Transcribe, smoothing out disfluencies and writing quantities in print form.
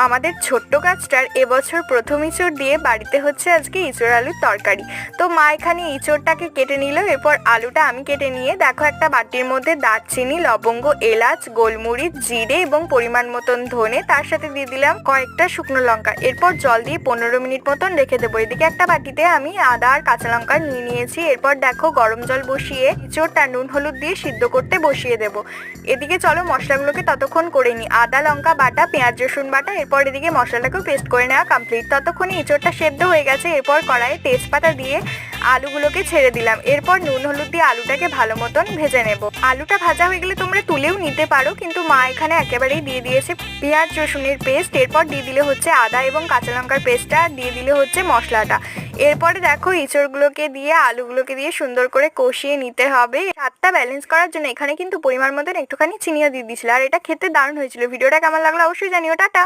আমাদের ছোট্ট গাছটার এবছর প্রথম ইঁচড় দিয়ে বাড়িতে হচ্ছে আজকে ইঁচড় আলুর তরকারি। তো মা এখানে ইঁচড়টাকে কেটে নিল, এরপর আলুটা আমি কেটে নিয়ে দেখো একটা বাটির মধ্যে দারচিনি, লবঙ্গ, এলাচ, গোলমরিচ, জিরে এবং পরিমাণ মতন ধনে, তার সাথে দিয়ে দিলাম কয়েকটা শুকনো লঙ্কা। এরপর জল দিয়ে 15 মিনিট মতন রেখে দেবো। এদিকে একটা বাটিতে আমি আদা আর কাঁচা লঙ্কা নিয়ে নিয়েছি। এরপর দেখো গরম জল বসিয়ে ইঁচড়টা নুন হলুদ দিয়ে সিদ্ধ করতে বসিয়ে দেবো। এদিকে চলো মশলাগুলোকে ততক্ষণ করে নিই। আদা লঙ্কা বাটা, পেঁয়াজ রসুন বাটা, এরপর এদিকে মশলাটাকেও পেস্ট করে নেওয়া কমপ্লিট। ততক্ষণে এঁচোড়টা সেদ্ধ হয়ে গেছে। এরপর কড়াইয়ে তেজপাতা দিয়ে আলুগুলোকে ছেড়ে দিলাম। এরপর নুন হলুদ দিয়ে আলুটাকে ভালো মতন ভেজে নেব। আলুটা ভাজা হয়ে গেলে তোমরা তুলেও নিতে পারো, কিন্তু মা এখানে একেবারেই দিয়ে দিয়েছে পেঁয়াজ রসুনের পেস্ট। এরপর দিয়ে দিলে হচ্ছে আদা এবং কাঁচা লঙ্কার পেস্টটা, দিয়ে দিলে হচ্ছে মশলাটা। এরপরে দেখো এঁচোড়গুলোকে দিয়ে আলুগুলোকে দিয়ে সুন্দর করে কষিয়ে নিতে হবে। স্বাদটা ব্যালেন্স করার জন্য এখানে কিন্তু পরিমাণ মতন একটুখানি চিনিও দিয়ে দিয়েছিল, আর এটা খেতে দারুণ হয়েছিল। ভিডিওটা কেমন লাগলো অবশ্যই জানিও। টাটা।